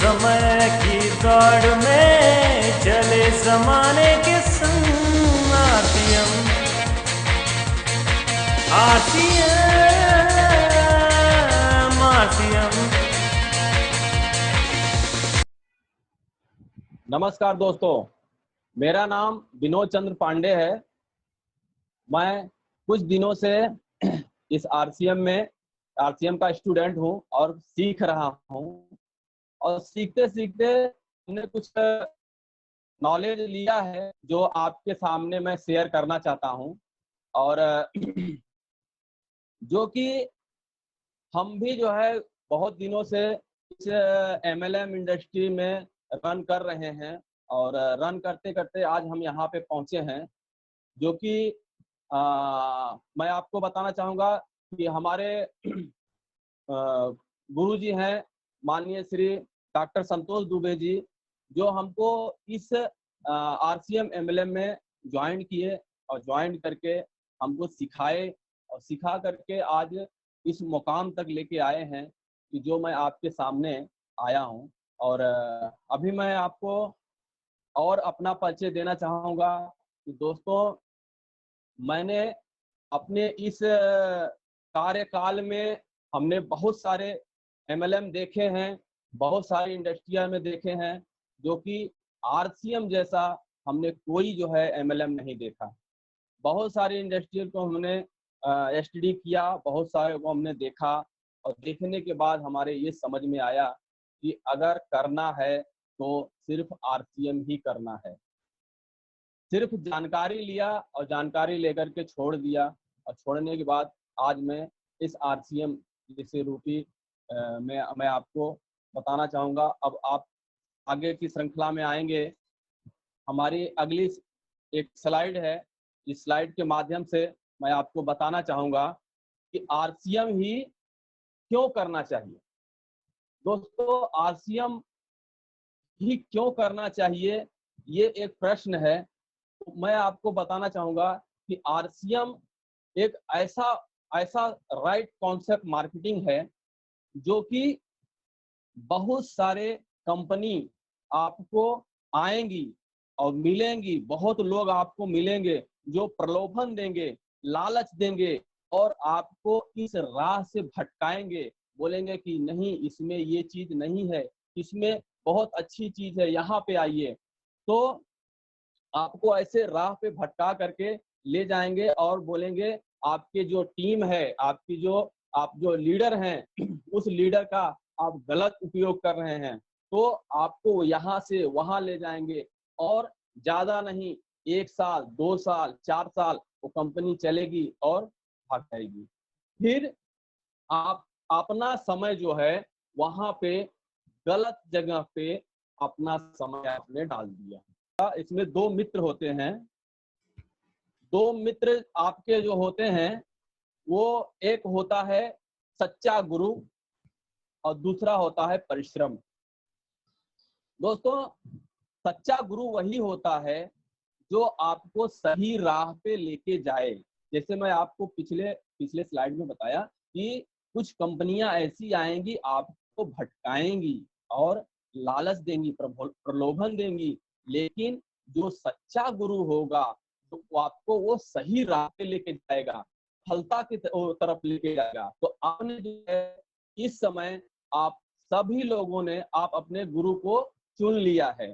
समय की दौड़ में चले जमाने के संग आरसीएम आरसीएम आरसीएम। नमस्कार दोस्तों, मेरा नाम विनोद चंद्र पांडे है। मैं कुछ दिनों से इस आरसीएम का स्टूडेंट हूं और सीख रहा हूं। और सीखते सीखते मैंने कुछ नॉलेज लिया है जो आपके सामने मैं शेयर करना चाहता हूं। और जो कि हम भी जो है बहुत दिनों से इस एमएलएम इंडस्ट्री में रन कर रहे हैं और रन करते करते आज हम यहाँ पे पहुँचे हैं। जो कि मैं आपको बताना चाहूँगा कि हमारे गुरु जी हैं माननीय श्री डॉक्टर संतोष दुबे जी, जो हमको इस आरसीएम एमएलएम में ज्वाइन किए और ज्वाइन करके हमको सिखाए और सिखा करके आज इस मुकाम तक लेके आए हैं कि जो मैं आपके सामने आया हूं। और अभी मैं आपको और अपना परिचय देना चाहूँगा कि दोस्तों, मैंने अपने इस कार्यकाल में हमने बहुत सारे एमएलएम देखे हैं, बहुत सारी इंडस्ट्रिया में देखे हैं, जो कि आरसीएम जैसा हमने कोई जो है एमएलएम नहीं देखा। बहुत सारी इंडस्ट्रियल को हमने एसटीडी किया, बहुत सारे को हमने देखा और देखने के बाद हमारे ये समझ में आया कि अगर करना है तो सिर्फ आरसीएम ही करना है। सिर्फ जानकारी लिया और जानकारी लेकर के छोड़ दिया और छोड़ने के बाद आज मैं इस आरसीएम जैसे रूपी मैं आपको बताना चाहूँगा। अब आप आगे की श्रृंखला में आएंगे। हमारी अगली एक स्लाइड है, इस स्लाइड के माध्यम से मैं आपको बताना चाहूँगा कि आरसीएम ही क्यों करना चाहिए। दोस्तों, आरसीएम ही क्यों करना चाहिए, ये एक प्रश्न है। तो मैं आपको बताना चाहूँगा कि आरसीएम एक ऐसा राइट कॉन्सेप्ट मार्केटिंग है जो कि बहुत सारे कंपनी आपको आएंगी और मिलेंगी, बहुत लोग आपको मिलेंगे जो प्रलोभन देंगे, लालच देंगे और आपको इस राह से भटकाएंगे। बोलेंगे कि नहीं, इसमें ये चीज नहीं है, इसमें बहुत अच्छी चीज है, यहाँ पे आइए। तो आपको ऐसे राह पे भटका करके ले जाएंगे और बोलेंगे आपके जो टीम है, आप जो लीडर हैं उस लीडर का आप गलत उपयोग कर रहे हैं। तो आपको यहाँ से वहां ले जाएंगे और ज्यादा नहीं, 1 साल 2 साल 4 साल वो कंपनी चलेगी और भाग जाएगी। फिर आप अपना समय जो है वहां पे गलत जगह पे अपना समय आपने डाल दिया। इसमें 2 मित्र होते हैं। 2 मित्र आपके जो होते हैं वो एक होता है सच्चा गुरु और दूसरा होता है परिश्रम। दोस्तों, सच्चा गुरु वही होता है जो आपको सही राह पे लेके जाए। जैसे मैं आपको पिछले स्लाइड में बताया कि कुछ कंपनियां ऐसी आएंगी, आपको भटकाएंगी और लालच देंगी, प्रलोभन देंगी, लेकिन जो सच्चा गुरु होगा तो आपको वो सही राह पे लेके जाएगा, फलता की तरफ लेके जाएगा। तो आपने जो है इस समय आप सभी लोगों ने आप अपने गुरु को चुन लिया है,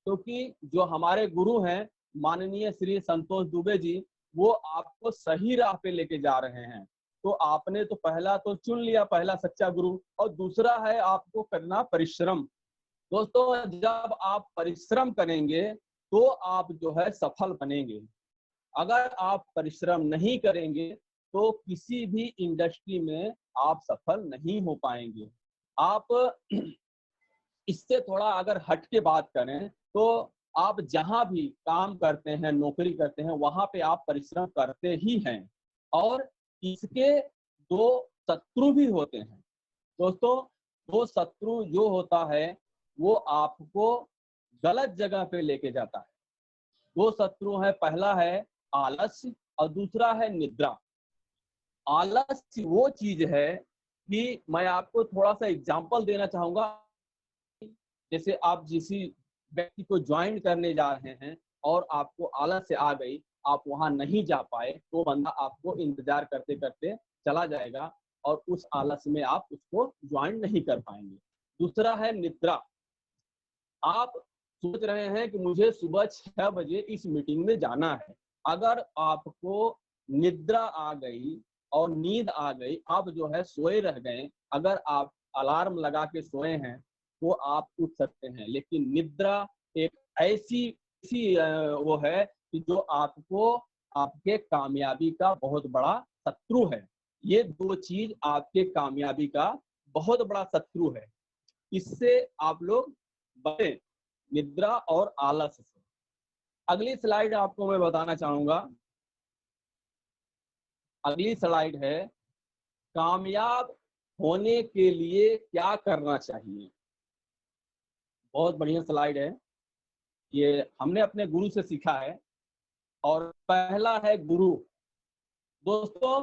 क्योंकि जो हमारे गुरु हैं माननीय श्री संतोष दुबे जी, वो आपको सही राह पे लेके जा रहे हैं। तो आपने तो पहला तो चुन लिया, पहला सच्चा गुरु, और दूसरा है आपको करना परिश्रम। दोस्तों, जब आप परिश्रम करेंगे तो आप जो है सफल बनेंगे। अगर आप परिश्रम नहीं करेंगे तो किसी भी इंडस्ट्री में आप सफल नहीं हो पाएंगे। आप इससे थोड़ा अगर हट के बात करें तो आप जहां भी काम करते हैं, नौकरी करते हैं, वहां पे आप परिश्रम करते ही हैं और इसके 2 शत्रु भी होते हैं। दोस्तों, 2 शत्रु जो होता है वो आपको गलत जगह पे लेके जाता है। 2 शत्रु है, पहला है आलस्य और दूसरा है निद्रा। आलस्य वो चीज है कि मैं आपको थोड़ा सा एग्जांपल देना चाहूंगा। जैसे आप जिस व्यक्ति को ज्वाइन करने जा रहे हैं और आपको आलस से आ गई, आप वहां नहीं जा पाए, तो बंदा आपको इंतजार करते करते चला जाएगा और उस आलस में आप उसको ज्वाइन नहीं कर पाएंगे। दूसरा है निद्रा। आप सोच रहे हैं कि मुझे सुबह 6 बजे इस मीटिंग में जाना है, अगर आपको निद्रा आ गई और नींद आ गई, आप जो है सोए रह गए, अगर आप अलार्म लगा के सोए हैं तो आप उठ सकते हैं, लेकिन निद्रा एक ऐसी वो है कि जो आपको आपके कामयाबी का बहुत बड़ा शत्रु है। ये दो चीज आपके कामयाबी का बहुत बड़ा शत्रु है, इससे आप लोग बचें, निद्रा और आलस से। अगली स्लाइड आपको मैं बताना चाहूंगा। अगली स्लाइड है कामयाब होने के लिए क्या करना चाहिए। बहुत बढ़िया स्लाइड है, ये हमने अपने गुरु से सीखा है। और पहला है गुरु। दोस्तों,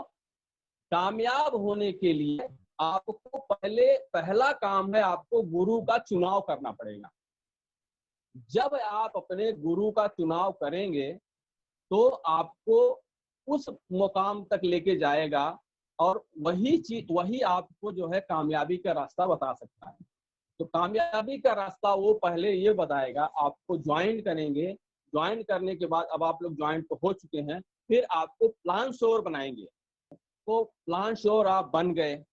कामयाब होने के लिए आपको पहला काम है, आपको गुरु का चुनाव करना पड़ेगा। जब आप अपने गुरु का चुनाव करेंगे तो आपको उस मुकाम तक लेके जाएगा और वही आपको जो है कामयाबी का रास्ता बता सकता है। तो कामयाबी का रास्ता वो पहले ये बताएगा, आपको ज्वाइन करेंगे, ज्वाइन करने के बाद अब आप लोग ज्वाइन तो हो चुके हैं, फिर आपको प्लान श्योर बनाएंगे। तो प्लान श्योर आप बन गए,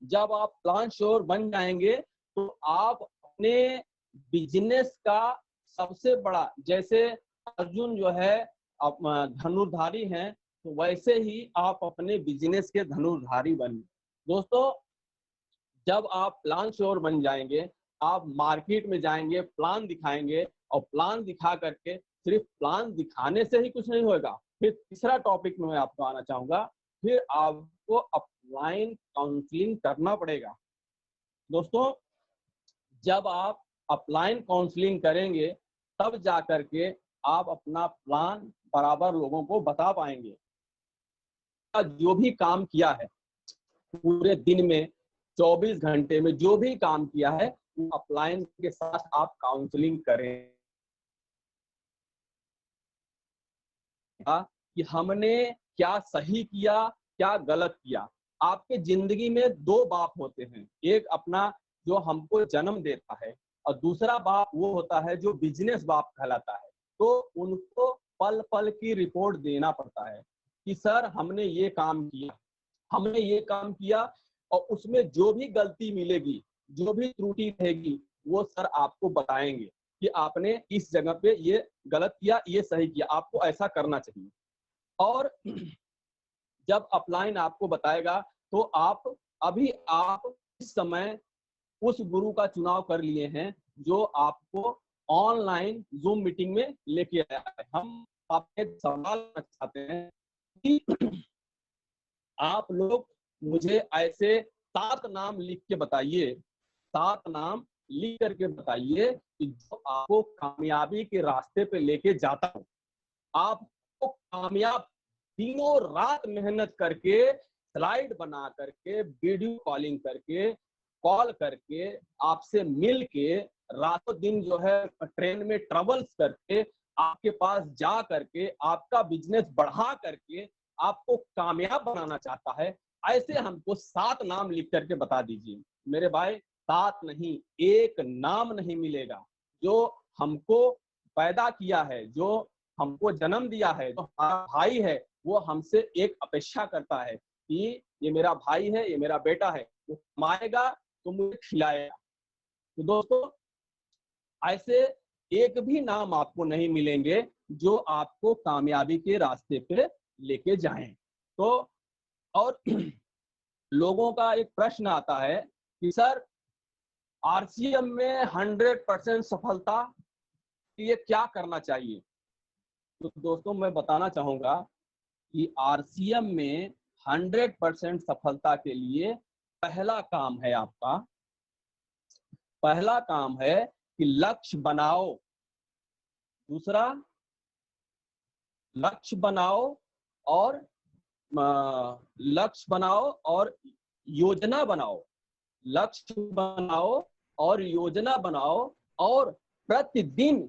जब आप प्लान श्योर बन जाएंगे तो आप अपने बिजनेस का सबसे बड़ा, जैसे अर्जुन जो है धनुर्धारी हैं, तो वैसे ही आप अपने बिजनेस के धनुर्धारी बनिए। दोस्तों, जब आप प्लान श्योर बन जाएंगे, आप मार्केट में जाएंगे, प्लान दिखाएंगे, और प्लान दिखा करके, सिर्फ प्लान दिखाने से ही कुछ नहीं होगा। फिर तीसरा टॉपिक में मैं आपको आना चाहूंगा, फिर आपको अपलाइन काउंसलिंग करना पड़ेगा। दोस्तों, जब आप अपलाइन काउंसलिंग करेंगे तब जा करके आप अपना प्लान बराबर लोगों को बता पाएंगे। जो भी काम किया है पूरे दिन में, 24 घंटे में जो भी काम किया है, वो अपलाइन के साथ आप काउंसलिंग करें कि हमने क्या सही किया, क्या गलत किया। आपके जिंदगी में दो बाप होते हैं, एक अपना जो हमको जन्म देता है, और दूसरा बाप वो होता है जो बिजनेस बाप कहलाता है। तो उनको पल पल की रिपोर्ट देना पड़ता है कि सर हमने ये काम किया, हमने ये काम किया, और उसमें जो भी गलती मिलेगी, जो भी त्रुटि रहेगी, वो सर आपको बताएंगे कि आपने इस जगह पे ये गलत किया, ये सही किया, आपको ऐसा करना चाहिए। और जब अपलाइन आपको बताएगा तो आप इस समय उस गुरु का चुनाव कर लिए हैं जो आपको ऑनलाइन जूम मीटिंग में लेके आया है। हम आपसे सवाल करना चाहते हैं कि आप लोग मुझे ऐसे 7 नाम लिख के बताइए, 7 नाम लिख करके बताइए कि जो आपको कामयाबी के रास्ते पे लेके जाता हो। आपको कामयाब, दिनों रात मेहनत करके, स्लाइड बना करके, वीडियो कॉलिंग करके, कॉल करके, आपसे मिल के, रातों दिन जो है ट्रेन में ट्रेवल्स करके, आपके पास जा करके, आपका बिजनेस बढ़ा करके आपको कामयाब बनाना चाहता है। ऐसे हमको 7 नाम लिख करके बता दीजिए। मेरे भाई, 7 नहीं, एक नाम नहीं मिलेगा। जो हमको पैदा किया है, जो हमको जन्म दिया है, जो हमारा भाई है, वो हमसे एक अपेक्षा करता है कि ये मेरा भाई है, ये मेरा बेटा है, वो कमाएगा तो मुझे खिलाएगा। तो दोस्तों, ऐसे एक भी नाम आपको नहीं मिलेंगे जो आपको कामयाबी के रास्ते पे लेके जाएं। तो और लोगों का एक प्रश्न आता है कि सर आरसीएम में 100% सफलता के लिए क्या करना चाहिए। तो दोस्तों, मैं बताना चाहूंगा कि आरसीएम में 100% सफलता के लिए पहला काम है आपका, पहला काम है कि लक्ष्य बनाओ। दूसरा, लक्ष्य बनाओ और योजना बनाओ। लक्ष्य बनाओ और योजना बनाओ और प्रतिदिन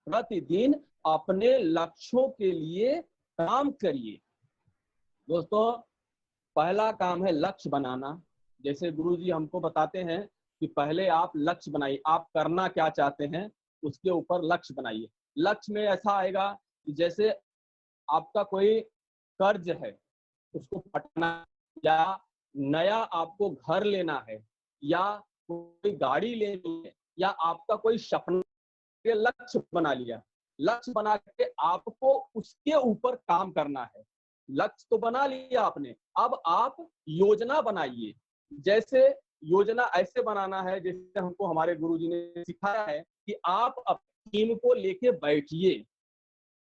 प्रतिदिन अपने लक्ष्यों के लिए काम करिए। दोस्तों, पहला काम है लक्ष्य बनाना। जैसे गुरुजी हमको बताते हैं कि पहले आप लक्ष्य बनाइए, आप करना क्या चाहते हैं उसके ऊपर लक्ष्य बनाइए। लक्ष्य में ऐसा आएगा कि जैसे आपका कोई कर्ज है उसको पटाना, या नया आपको घर लेना है, या कोई गाड़ी लेनी है, या आपका कोई सपना, ये लक्ष्य बना लिया। लक्ष्य बना के आपको उसके ऊपर काम करना है। लक्ष्य तो बना लिया आपने, अब आप योजना बनाइए। जैसे योजना ऐसे बनाना है जैसे हमको हमारे गुरुजी ने सिखाया है कि आप अपनी टीम को लेके बैठिए।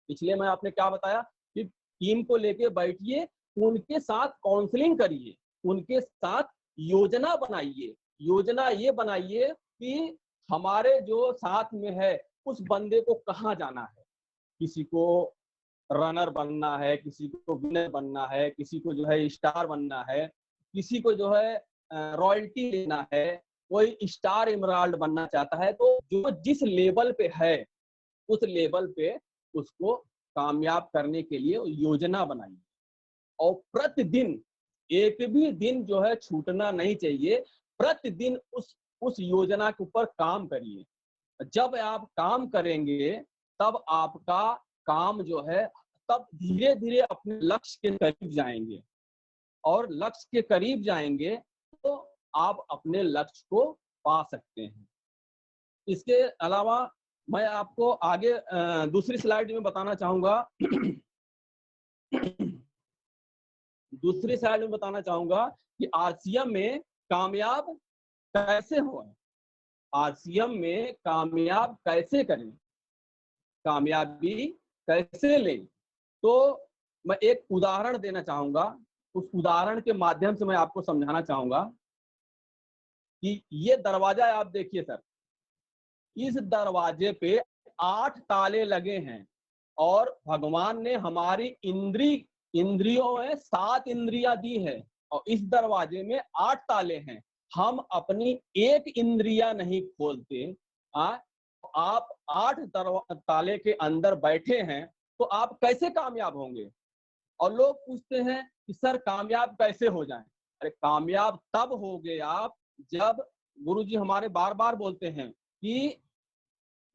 पिछले में आपने क्या बताया कि टीम को लेके बैठिए, उनके साथ काउंसलिंग करिए, उनके साथ योजना बनाइए। योजना ये बनाइए कि हमारे जो साथ में है उस बंदे को कहाँ जाना है। किसी को रनर बनना है, किसी को विनर बनना है, किसी को जो है स्टार बनना है, किसी को जो है रॉयल्टी लेना है, कोई स्टार एमराल्ड बनना चाहता है। तो जो जिस लेवल पे है उस लेवल पे उसको कामयाब करने के लिए योजना बनाइए। और प्रतिदिन, एक भी दिन जो है छूटना नहीं चाहिए। प्रतिदिन उस योजना के ऊपर काम करिए। जब आप काम करेंगे तब आपका काम जो है, तब धीरे धीरे अपने लक्ष्य के करीब जाएंगे, और लक्ष्य के करीब जाएंगे तो आप अपने लक्ष्य को पा सकते हैं। इसके अलावा मैं आपको आगे दूसरी स्लाइड में बताना चाहूंगा दूसरी स्लाइड में बताना चाहूंगा कि आरसीएम में कामयाब कैसे हो, आरसीएम में कामयाब कैसे करें, कामयाबी कैसे लें। तो मैं एक उदाहरण देना चाहूंगा। उस उदाहरण के माध्यम से मैं आपको समझाना चाहूंगा कि ये दरवाजा आप देखिए सर, इस दरवाजे पे 8 ताले लगे हैं, और भगवान ने हमारी इंद्रियों में 7 इंद्रियां दी है, और इस दरवाजे में 8 ताले हैं। हम अपनी एक इंद्रिया नहीं खोलते। आप 8 ताले के अंदर बैठे हैं, तो आप कैसे कामयाब होंगे? और लोग पूछते हैं कि सर कामयाब कैसे हो जाएं? अरे कामयाब तब होगे आप जब, गुरुजी हमारे बार बार बोलते हैं कि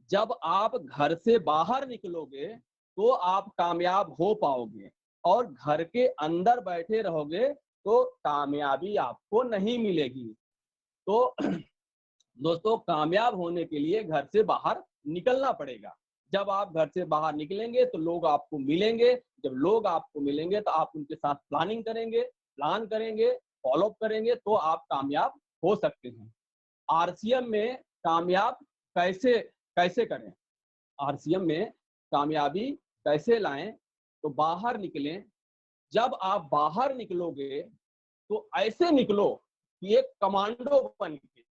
जब आप घर से बाहर निकलोगे तो आप कामयाब हो पाओगे, और घर के अंदर बैठे रहोगे तो कामयाबी आपको नहीं मिलेगी। तो दोस्तों, कामयाब होने के लिए घर से बाहर निकलना पड़ेगा। जब आप घर से बाहर निकलेंगे तो लोग आपको मिलेंगे। जब लोग आपको मिलेंगे तो आप उनके साथ प्लानिंग करेंगे, प्लान करेंगे, फॉलोअप करेंगे, तो आप कामयाब हो सकते हैं। आरसीएम में कामयाब कैसे कैसे करें, आरसीएम में कामयाबी कैसे लाएं? तो बाहर निकलें। जब आप बाहर निकलोगे तो ऐसे निकलो कि एक कमांडो बन के,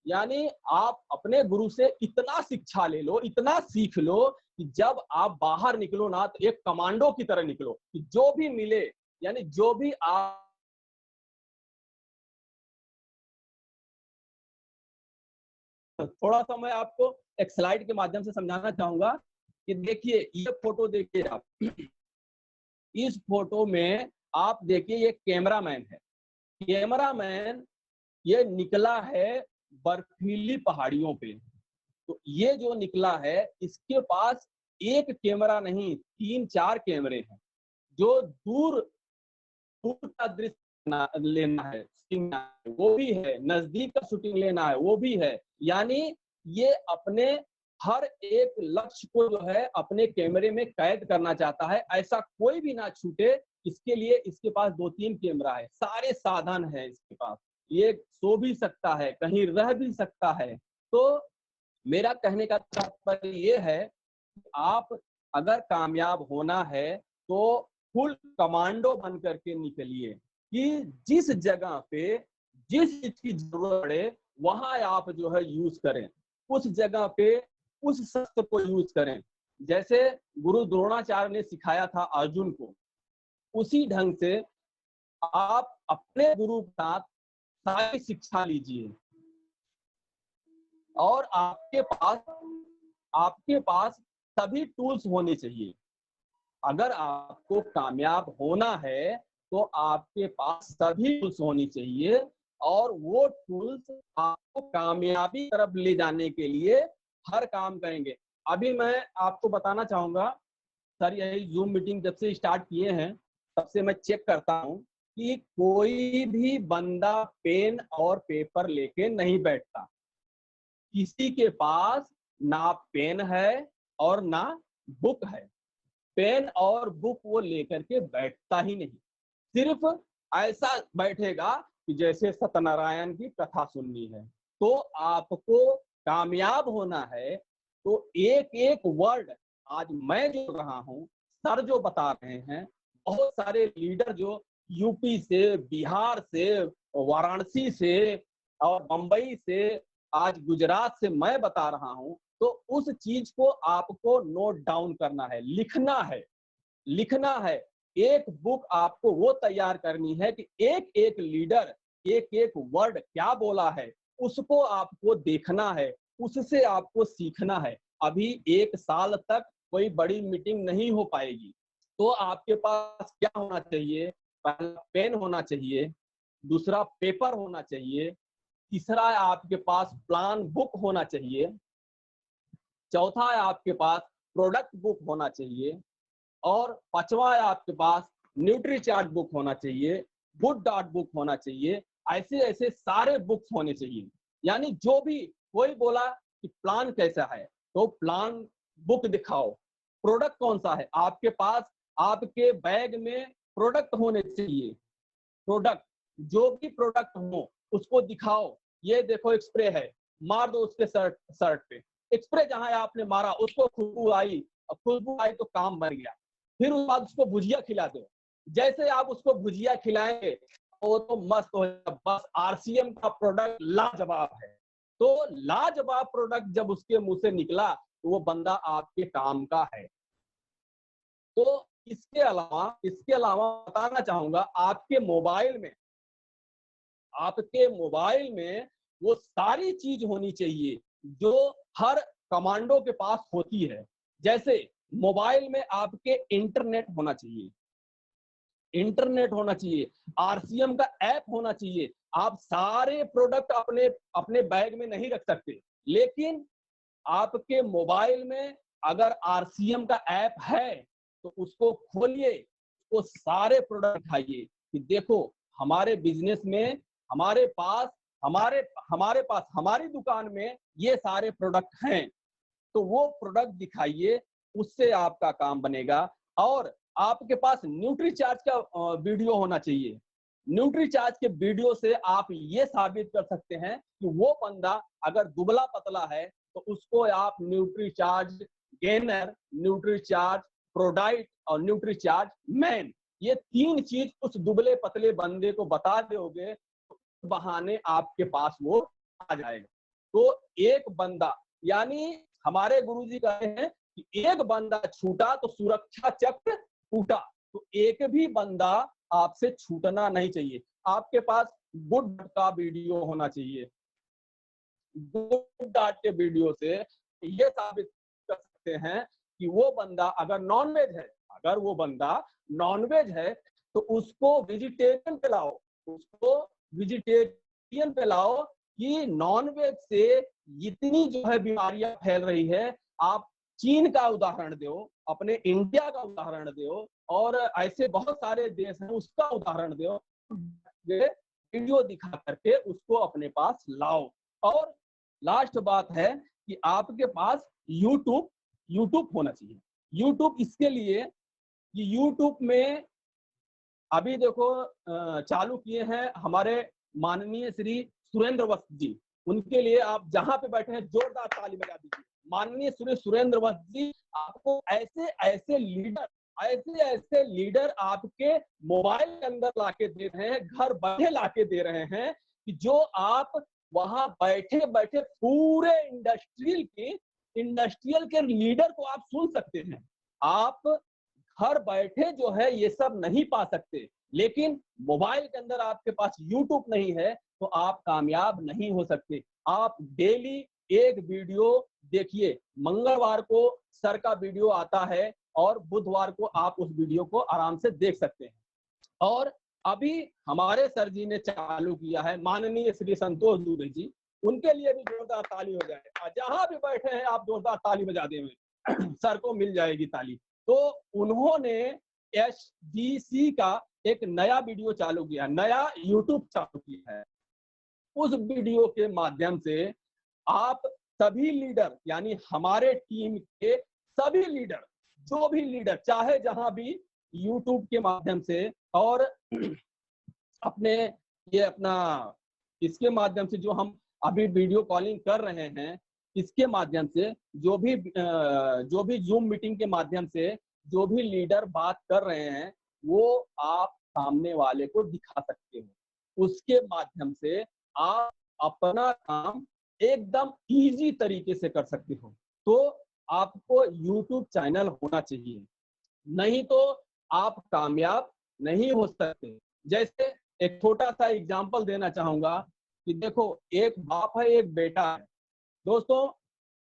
यानी आप अपने गुरु से इतना शिक्षा ले लो, इतना सीख लो कि जब आप बाहर निकलो ना तो एक कमांडो की तरह निकलो, कि जो भी मिले, यानी जो भी आप, थोड़ा सा मैं आपको एक स्लाइड के माध्यम से समझाना चाहूंगा कि देखिए, ये फोटो देखिए आप। इस फोटो में आप देखिए, ये कैमरामैन है। कैमरामैन ये निकला है बर्फीली पहाड़ियों पे। तो ये जो निकला है इसके पास एक कैमरा नहीं, 3-4 कैमरे हैं। जो दूर दूर का दृश्य लेना है, वो भी है, नजदीक का शूटिंग लेना है, वो भी है। यानी ये अपने हर एक लक्ष्य को जो है अपने कैमरे में कैद करना चाहता है, ऐसा कोई भी ना छूटे। इसके लिए इसके पास 2-3 कैमरा है, सारे साधन है इसके पास। ये सो भी सकता है, कहीं रह भी सकता है। तो मेरा कहने का तात्पर्य ये है कि आप अगर कामयाब होना है तो फुल कमांडो बन करके निकलिए, कि जिस जगह पे जिस चीज की जरूरत पड़े वहां आप जो है यूज करें, उस जगह पे उस शस्त्र को यूज करें। जैसे गुरु द्रोणाचार्य ने सिखाया था अर्जुन को, उसी ढंग से आप अपने गुरु के साथ सारी शिक्षा लीजिए। और आपके पास सभी टूल्स होने चाहिए। अगर आपको कामयाब होना है तो आपके पास सभी टूल्स होनी चाहिए, और वो टूल्स आपको कामयाबी तरफ ले जाने के लिए हर काम करेंगे। अभी मैं आपको बताना चाहूंगा सर, यही जूम मीटिंग जब से स्टार्ट किए हैं तब से मैं चेक करता हूँ कि कोई भी बंदा पेन और पेपर लेके नहीं बैठता। किसी के पास ना पेन है और ना बुक है। पेन और बुक वो लेकर के बैठता ही नहीं, सिर्फ ऐसा बैठेगा कि जैसे सत्यनारायण की कथा सुननी है। तो आपको कामयाब होना है तो एक एक वर्ड आज मैं जो रहा हूं, सर जो बता रहे हैं, बहुत सारे लीडर जो यूपी से, बिहार से, वाराणसी से और बंबई से, आज गुजरात से मैं बता रहा हूं, तो उस चीज को आपको नोट डाउन करना है, लिखना है। एक बुक आपको वो तैयार करनी है कि एक एक लीडर एक एक वर्ड क्या बोला है, उसको आपको देखना है, उससे आपको सीखना है। अभी 1 साल तक कोई बड़ी मीटिंग नहीं हो पाएगी। तो आपके पास क्या होना चाहिए? पहला पेन होना चाहिए, दूसरा पेपर होना चाहिए, तीसरा आपके पास प्लान बुक होना चाहिए, चौथा है आपके पास प्रोडक्ट बुक होना चाहिए, और पांचवा है आपके पास न्यूट्री चार्ट बुक होना चाहिए, गुड डॉट बुक होना चाहिए। ऐसे ऐसे सारे बुक्स होने चाहिए। यानी जो भी कोई बोला कि प्लान कैसा है, तो प्लान बुक दिखाओ। प्रोडक्ट कौन सा है आपके पास, आपके बैग में प्रोडक्ट होने चाहिए। प्रोडक्ट, जो भी प्रोडक्ट हो उसको दिखाओ। ये देखो एक स्प्रे है, मार दो उसके शर्ट पे। स्प्रे जहां आपने मारा उसको खुशबू आई, खुशबू आई तो काम बन गया। फिर उसके बाद उसको भुजिया खिला दो। जैसे आप उसको भुजिया खिलाएंगे वो तो मस्त हो जाएगा। बस आरसीएम का प्रोडक्ट लाजवाब है। तो लाजवाब प्रोडक्ट जब उसके मुंह से निकला तो वो बंदा आपके काम का है। तो इसके अलावा बताना चाहूंगा, आपके मोबाइल में वो सारी चीज होनी चाहिए जो हर कमांडो के पास होती है। जैसे मोबाइल में आपके इंटरनेट होना चाहिए, आरसीएम का ऐप होना चाहिए। आप सारे प्रोडक्ट अपने अपने बैग में नहीं रख सकते, लेकिन आपके मोबाइल में अगर आरसीएम का ऐप है तो उसको खोलिए, उसको सारे प्रोडक्ट दिखाइए कि देखो हमारे बिजनेस में हमारे पास हमारी दुकान में ये सारे प्रोडक्ट हैं। तो वो प्रोडक्ट दिखाइए, उससे आपका काम बनेगा। और आपके पास न्यूट्री चार्ज का वीडियो होना चाहिए। न्यूट्री चार्ज के वीडियो से आप ये साबित कर सकते हैं कि वो बंदा अगर दुबला पतला है तो उसको आप nutri charge gainer, nutri charge ProDiet और न्यूट्री चार्ज मैन, ये 3 चीज उस दुबले पतले बंदे को बता दोगे तो बहाने आपके पास वो आ जाएगा। तो एक बंदा, यानी हमारे गुरुजी कहते हैं कि एक बंदा छूटा तो सुरक्षा चक्र टूटा। तो एक भी बंदा आपसे छूटना नहीं चाहिए। आपके पास गुड का वीडियो होना चाहिए। गुड डॉट के वीडियो से ये साबित कर सकते हैं कि वो बंदा अगर नॉनवेज है तो उसको वेजिटेरियन पे लाओ कि नॉनवेज से इतनी जो है बीमारियां फैल रही है। आप चीन का उदाहरण दो, अपने इंडिया का उदाहरण दो, और ऐसे बहुत सारे देश हैं उसका उदाहरण दो। वीडियो दिखा करके उसको अपने पास लाओ। और लास्ट बात है कि आपके पास यूट्यूब होना चाहिए। यूट्यूब इसके लिए कि यूट्यूब में अभी देखो चालू किए हैं हमारे माननीय श्री सुरेंद्र वस्त जी। उनके लिए आप जहां पे बैठे हैं जोरदार ताली बजा दीजिए। माननीय श्री सुरेंद्र वस्त जी आपको ऐसे ऐसे लीडर आपके मोबाइल के अंदर लाके दे रहे हैं, घर बैठे लाके दे रहे हैं कि जो आप वहां बैठे बैठे पूरे इंडस्ट्रियल के लीडर को आप सुन सकते हैं। आप घर बैठे जो है ये सब नहीं पा सकते, लेकिन मोबाइल के अंदर आपके पास यूट्यूब नहीं है तो आप कामयाब नहीं हो सकते। आप डेली एक वीडियो देखिए, मंगलवार को सर का वीडियो आता है और बुधवार को आप उस वीडियो को आराम से देख सकते हैं। और अभी हमारे सर जी ने चालू किया है, माननीय श्री संतोष दुबे जी, उनके लिए भी जोरदार ताली हो जाए। जहां भी बैठे हैं आप जोरदार ताली बजा देंगे, सर को मिल जाएगी ताली। तो उन्होंने SDC का एक नया वीडियो चालू किया, नया यूट्यूब चालू किया है। उस वीडियो के माध्यम से आप सभी लीडर, यानी हमारे टीम के सभी लीडर, जो भी लीडर चाहे जहां भी, यूट्यूब के माध्यम से और अपने ये अपना इसके माध्यम से जो हम अभी वीडियो कॉलिंग कर रहे हैं, इसके माध्यम से जो भी जूम मीटिंग के माध्यम से जो भी लीडर बात कर रहे हैं, वो आप सामने वाले को दिखा सकते हो। उसके माध्यम से आप अपना काम एकदम इजी तरीके से कर सकते हो। तो आपको यूट्यूब चैनल होना चाहिए, नहीं तो आप कामयाब नहीं हो सकते। जैसे एक छोटा सा एग्जांपल देना चाहूंगा कि देखो, एक बाप है, एक बेटा है। दोस्तों,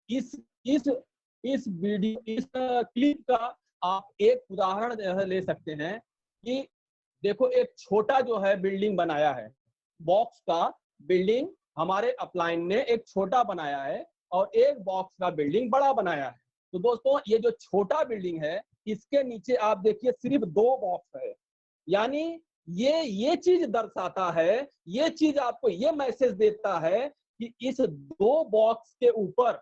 इस वीडियो, इस क्लिप का आप एक उदाहरण ले सकते हैं कि देखो, एक छोटा जो है बिल्डिंग बनाया है, बॉक्स का बिल्डिंग हमारे अपलाइन ने एक छोटा बनाया है और एक बॉक्स का बिल्डिंग बड़ा बनाया है। तो दोस्तों, ये जो छोटा बिल्डिंग है, इसके नीचे आप देखिए सिर्फ 2 बॉक्स है। यानी ये चीज दर्शाता है, ये चीज आपको ये मैसेज देता है कि इस 2 बॉक्स के ऊपर,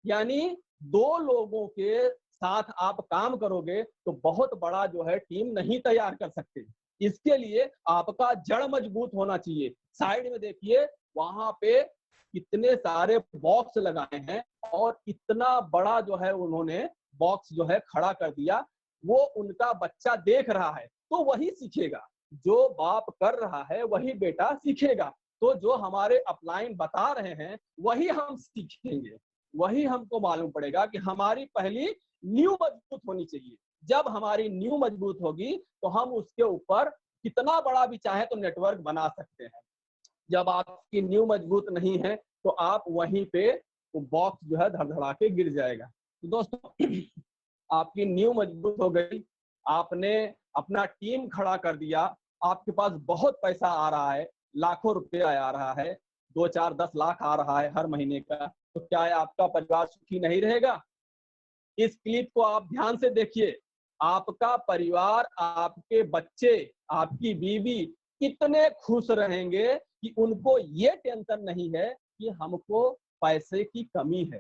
यानी 2 लोगों के साथ आप काम करोगे तो बहुत बड़ा जो है टीम नहीं तैयार कर सकते। इसके लिए आपका जड़ मजबूत होना चाहिए। साइड में देखिए, वहां पे कितने सारे बॉक्स लगाए हैं और इतना बड़ा जो है उन्होंने बॉक्स जो है खड़ा कर दिया। वो उनका बच्चा देख रहा है तो वही सीखेगा, जो बाप कर रहा है वही बेटा सीखेगा। तो जो हमारे अपलाइन बता रहे हैं वही हम सीखेंगे, वही हमको मालूम पड़ेगा कि हमारी पहली नींव मजबूत होनी चाहिए। जब हमारी नींव मजबूत होगी तो हम उसके ऊपर कितना बड़ा भी चाहे तो नेटवर्क बना सकते हैं। जब आपकी नींव मजबूत नहीं है तो आप वहीं पे वो बॉक्स जो है धड़धड़ा के गिर जाएगा। तो दोस्तों, आपकी नींव मजबूत हो गई, आपने अपना टीम खड़ा कर दिया, आपके पास बहुत पैसा आ रहा है, लाखों रुपया आ रहा है, 2, 4, 10 लाख आ रहा है हर महीने का, तो क्या आपका परिवार सुखी नहीं रहेगा? इस क्लिप को आप ध्यान से देखिए। आपका परिवार, आपके बच्चे, आपकी बीवी कितने खुश रहेंगे कि उनको ये टेंशन नहीं है कि हमको पैसे की कमी है।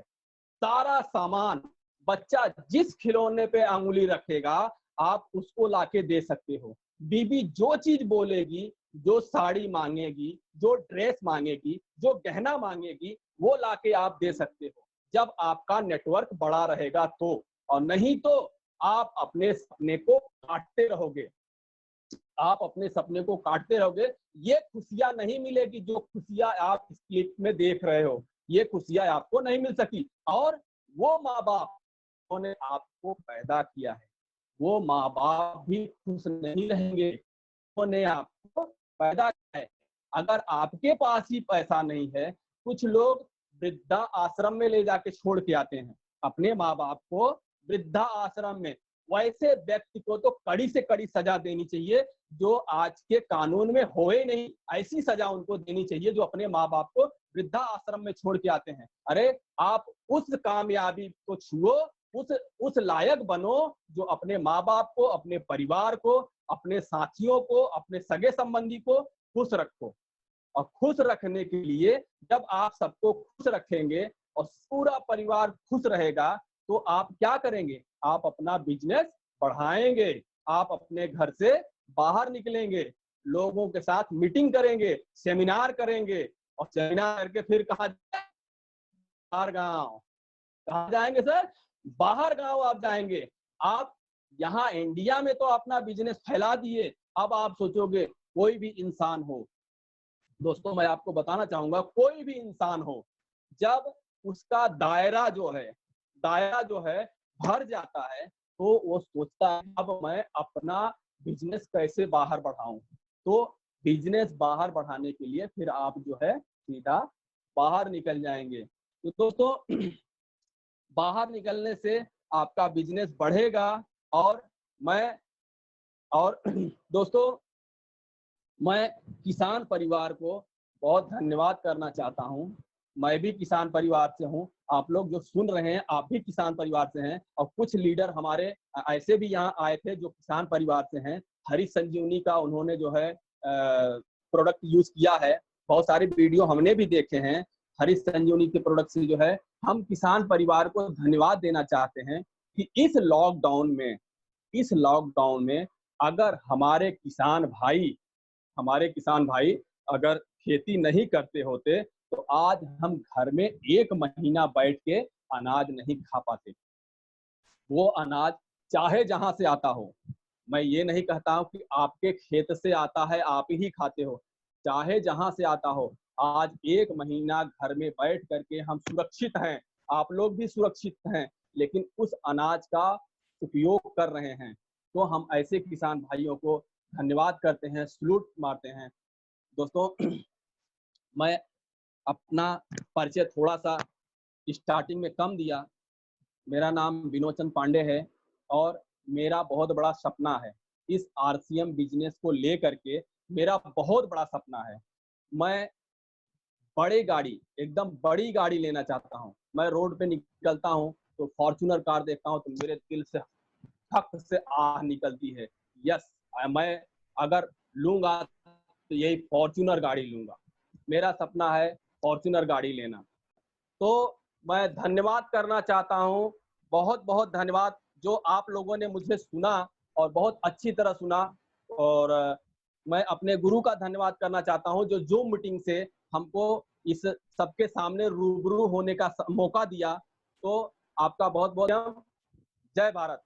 सारा सामान, बच्चा जिस खिलौने पे अंगुली रखेगा आप उसको लाके दे सकते हो। बीबी जो चीज बोलेगी, जो साड़ी मांगेगी, जो ड्रेस मांगेगी, जो गहना मांगेगी, वो लाके आप दे सकते हो, जब आपका नेटवर्क बड़ा रहेगा तो। और नहीं तो आप अपने सपने को काटते रहोगे, आप अपने सपने को काटते रहोगे। ये खुशियां नहीं मिलेगी जो खुशियां आप इस क्लिप में देख रहे हो, ये खुशियां आपको नहीं मिल सकी। और वो माँ बाप उन्होंने आपको पैदा किया है, वो माँ बाप भी खुश नहीं रहेंगे, उन्होंने आपको पैदा किया है। अगर आपके पास ही पैसा नहीं है, कुछ लोग वृद्धा आश्रम में ले जाके छोड़ के आते हैं अपने माँ बाप को, वृद्धा आश्रम में। वैसे व्यक्ति को तो कड़ी से कड़ी सजा देनी चाहिए, जो आज के कानून में होए नहीं। ऐसी सजा उनको देनी चाहिए जो अपने माँ बाप को वृद्धा आश्रम में छोड़ के आते हैं। अरे, आप उस कामयाबी को छुओ, उस लायक बनो जो अपने माँ बाप को, अपने परिवार को, अपने साथियों को, अपने सगे संबंधी को खुश रखो। और खुश रखने के लिए जब आप सबको खुश रखेंगे और पूरा परिवार खुश रहेगा तो आप क्या करेंगे? आप अपना बिजनेस बढ़ाएंगे, आप अपने घर से बाहर निकलेंगे, लोगों के साथ मीटिंग करेंगे, सेमिनार करेंगे, और सेमिनार करके फिर कहाँ? बाहर गांव। कहाँ जाएंगे सर? बाहर गांव आप जाएंगे। आप यहाँ इंडिया में तो अपना बिजनेस फैला दिए, अब आप सोचोगे कोई भी इंसान हो, दोस्तों मैं आपको बताना चाहूंगा, कोई भी इंसान हो, जब उसका दायरा जो है भर जाता है तो वो सोचता है अब मैं अपना बिजनेस कैसे बाहर बढ़ाऊं। तो बिजनेस बाहर बढ़ाने के लिए फिर आप जो है सीधा बाहर निकल जाएंगे। तो दोस्तों बाहर निकलने से आपका बिजनेस बढ़ेगा। और दोस्तों मैं किसान परिवार को बहुत धन्यवाद करना चाहता हूं। मैं भी किसान परिवार से हूं, आप लोग जो सुन रहे हैं आप भी किसान परिवार से हैं, और कुछ लीडर हमारे ऐसे भी यहाँ आए थे जो किसान परिवार से हैं। हरी संजीवनी का उन्होंने जो है प्रोडक्ट यूज किया है, बहुत सारे वीडियो हमने भी देखे हैं। हरी संजीवनी के प्रोडक्ट से जो है हम किसान परिवार को धन्यवाद देना चाहते हैं कि इस लॉकडाउन में अगर हमारे किसान भाई अगर खेती नहीं करते होते तो आज हम घर में 1 महीना बैठ के अनाज नहीं खा पाते। वो अनाज चाहे जहां से आता हो, मैं ये नहीं कहता हूं कि आपके खेत से आता है आप ही खाते हो, चाहे जहां से आता हो, आज 1 महीना घर में बैठ करके हम सुरक्षित हैं, आप लोग भी सुरक्षित हैं, लेकिन उस अनाज का उपयोग कर रहे हैं। तो हम ऐसे किसान भाइयों को धन्यवाद करते हैं, सलूट मारते हैं। दोस्तों मैं अपना परिचय थोड़ा सा स्टार्टिंग में कम दिया। मेरा नाम विनोद चंद पांडे है और मेरा बहुत बड़ा सपना है इस आरसीएम बिजनेस को लेकर के। मेरा बहुत बड़ा सपना है, मैं एकदम बड़ी गाड़ी लेना चाहता हूँ। मैं रोड पे निकलता हूँ तो फॉर्च्यूनर कार देखता हूँ तो मेरे दिल से धक से आह निकलती है, यस मैं अगर लूंगा तो यही फॉर्च्यूनर गाड़ी लूंगा। मेरा सपना है फॉर्च्यूनर गाड़ी लेना। तो मैं धन्यवाद करना चाहता हूँ, बहुत बहुत धन्यवाद जो आप लोगों ने मुझे सुना और बहुत अच्छी तरह सुना। और मैं अपने गुरु का धन्यवाद करना चाहता हूँ जो जूम मीटिंग से हमको इस सबके सामने रूबरू होने का मौका दिया। तो आपका बहुत बहुत जय भारत।